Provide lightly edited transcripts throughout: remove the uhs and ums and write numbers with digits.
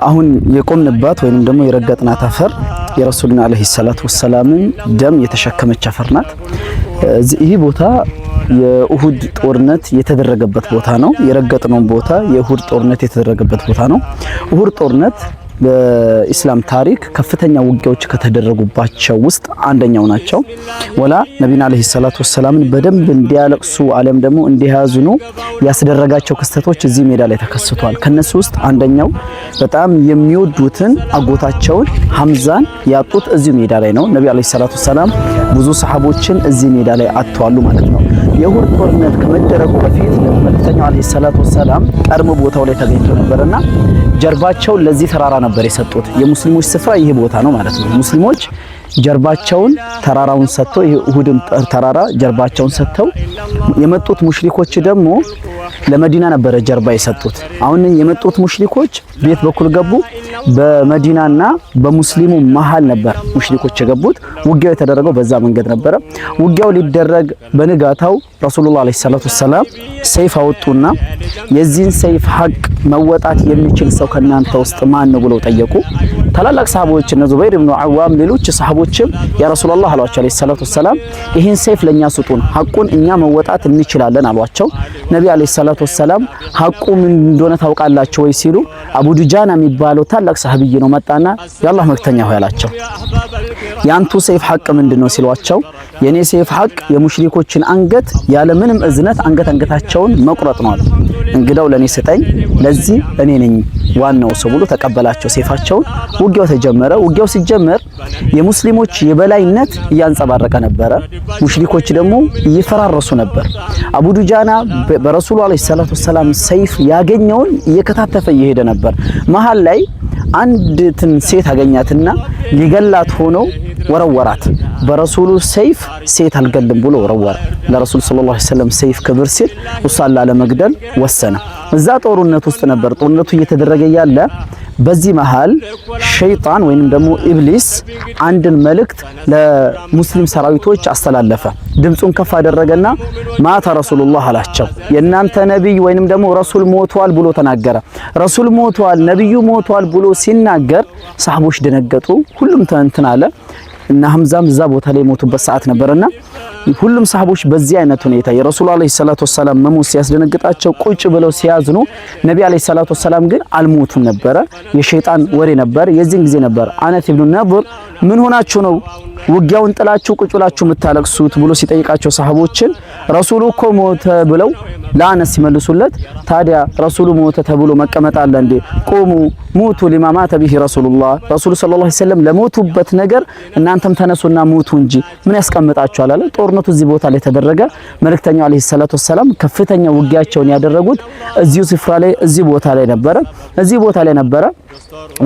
አሁን የቆምንባት ወይንም ደግሞ የረገጥናት አፈር የረሱልና አለይሂ ሰላቱ ወሰላምን ደም የተሸከመች አፈር ናት። ይህ ቦታ የኡሁድ ጦርነት የተደረገበት ቦታ ነው። የረገጥነው ቦታ የኡሁድ ጦርነት የተደረገበት ቦታ ነው። ኡሁድ ጦርነት በኢስላም ታሪክ ከፍተኛ ውጊያዎች ከተደረጉባቸው ውስጥ አንደኛው ናቸው። ወላ ነብዩና አለይሂ ሰላቱ ወሰላምን በደንብ እንዲያለቅሱ ዓለም ደግሞ እንዲያዝኑ ያስደረጋቸው ክስተቶች እዚህ ሜዳ ላይ ተከስተዋል። ከነሱ ውስጥ አንደኛው በጣም የሚወዱትን አጎታቸውን ሐምዛን ያጡት እዚህ ሜዳ ላይ ነው። ነብዩ አለይሂ ሰላቱ ወሰላም ብዙ ሰሃቦችን እዚህ ሜዳ ላይ አጥተዋል ማለት ነው። የኡሁድ ጦርነት ከመደረጉ በፊት መልእክተኛው አለይሂ ሰላቱ ወሰላም ቀድሞ ቦታው ላይ ተገኝተው ነበርና ጀርባቸውን ለዚህ ተራራ ነበር የሰጡት። የሙስሊሞች ስፍራ ይሄ ቦታ ነው ማለት ነው። ሙስሊሞች ጀርባቸውን ተራራውን ሰጥተው ይሄ ኡሁድን ተራራ ጀርባቸውን ሰጥተው የመጡት ሙሽሪኮች ደግሞ ለመዲና ነበር ጀርባ የሰጡት። አሁን የመጡት ሙሽሪኮች ቤት በኩል ገቡ። በመዲናና በሙስሊሙ መሃል ነበር ሙሽሪኮች የገቡት። ውጊያው የተደረገው በዛ መንገድ ነበር። ውጊያው ሊደረግ በንጋታው ረሱላህ አለይሂ ሰላቱ ወሰላም ሰይፍ አወጡና የዚህን ሰይፍ ሐቅ መወጣት የሚችል ሰው ከናንተ ውስጥ ማን ነው ብለው ጠየቁ። ታላላቅ ሰሃቦች እነ ዙበይር ኢብኑ አዋም ሌሎች ሰሃቦችም ያ ረሱላህ አለይሂ ሰላቱ ወሰላም ይሄን ሰይፍ ለኛ ስጡን፣ ሐቁን እኛ መወጣት እንችላለን አሏቸው። ነብዩ አለይሂ ሰላቱ ወሰላም ሐቁ ምን እንደሆነ ታውቃላችሁ ወይ ሲሉ አቡ ዱጃና የሚባለው ታላቅ ሰሃቢይ ነው መጣና የአላህ መልእክተኛ ሆይ አላቸው፣ ያንቱ ሰይፍ ሐቅ ምንድነው ሲሏቸው የኔ ሰይፍ ሐቅ የሙሽሪኮችን አንገት ያለ ምንም እዝነት አንገታቸውን መቁረጥ ነው አሉ። እንግዳው ለኔ ስጠኝ፣ ለዚህ እኔ ነኝ ዋናው ሰው ብሎ ተቀበላቸው ሰይፋቸውን። ውጊያው ተጀመረ። ውጊያው ሲጀመር የሙስሊሞች የበላይነት እያንጸባረቀ ነበረ፣ ሙሽሪኮች ደግሞ እየፈራረሱ ነበር። አቡ ዱጃና በረሱሉ አለይሂ ሰላቱ ወሰላም ሰይፍ ያገኘውን እየከታተፈ እየሄደ ነበር። መሃል ላይ አንዲትን ሴት አገኛትና ሊገላት ሆኖ ወረወራት። በረሱሉ ሰይፍ ሴት አልገልም ብሎ ወረወረ። ለረሱል ሰለላሁ ዐለይሂ ወሰለም ሰይፍ ክብር ሲል ውሳላ ለመግደል ወሰነ። እዛ ጦርነት ውስጥ ነበር። ጦርነቱ እየተደረገ ያለ በዚህ መሃል ሸይጣን ወይንም ደግሞ ኢብሊስ አንድን መልእክት ለሙስሊም ሰራዊቶች አስተላለፈ። ድምጹን ከፍ አደረገና ማታ ረሱሉላህ አላቸው፣ የናንተ ነብይ ወይንም ደግሞ ረሱል ሞቷል ብሎ ተናገረ። ረሱል ሞቷል፣ ነብዩ ሞቷል ብሎ ሲናገር ሰሃቦች ደነገጡ። ሁሉም ተንትን አለ እና ሐምዛም እዛ ቦታ ላይ ሞቱበት ሰዓት ነበርና ሁሉም ሰሃቦች በዚህ አይነት ሁኔታ የረሱል አለይሂ ሰላቱ ወሰላም መሞት ሲያስደነግጣቸው ቁጭ ብለው ሲያዝኑ፣ ነብዩ አለይሂ ሰላቱ ወሰላም ግን አልሞቱም ነበረ። የሸይጣን ወሬ ነበር። የዚህን ጊዜ ነበር አነስ ኢብኑ ነብር ምን ሆናችሁ ነው ውጊያውን ጥላችሁ ቁጭ ብላችሁ የምታለቅሱት ብሎ ሲጠይቃቸው ሰሃቦችን ረሱሉ እኮ ሞተ ብለው ለአነስ ሲመልሱለት፣ ታዲያ ረሱሉ ሞተ ተብሎ መቀመጥ አለ እንዴ? ቁሙ ሙቱ ሊማ ማተ ቢሂ ረሱሉላህ፣ ረሱሉ ሰለላሁ ዐለይሂ ወሰለም ለሞቱበት ነገር እናንተም ተነሱና ሙቱ እንጂ ምን ያስቀምጣችኋል አለ። ጦርነቱ እዚህ ቦታ ላይ ተደረገ። መልእክተኛው አለይሂ ሰላቱ ወሰላም ከፍተኛ ውጊያቸውን ያደረጉት እዚሁ ስፍራ ላይ እዚህ ቦታ ላይ ነበረ። እዚህ ቦታ ላይ ነበረ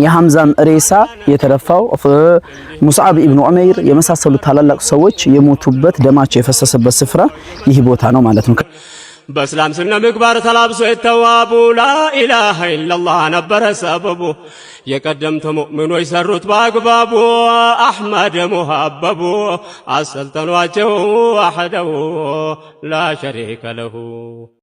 የሐምዛም ሬሳ የተደፋው፣ ሙስዓብ ኢብኑ ዑመይር የመሳሰሉ ታላላቅ ሰዎች የሞቱበት ደማቸው የፈሰሰበት ስፍራ ይህ ቦታ ነው ማለት ነው። በእስላም ስነ ምግባር ተላብሶ የተዋቡ ላኢላሃ ኢላላህ ነበረ ሰበቡ። የቀደምት ሙእሚኖች ሰሩት በአግባቡ አሕመድ ሙሐበቡ አሰልጠኗቸው ዋሕደው ላ ሸሪከ ለሁ።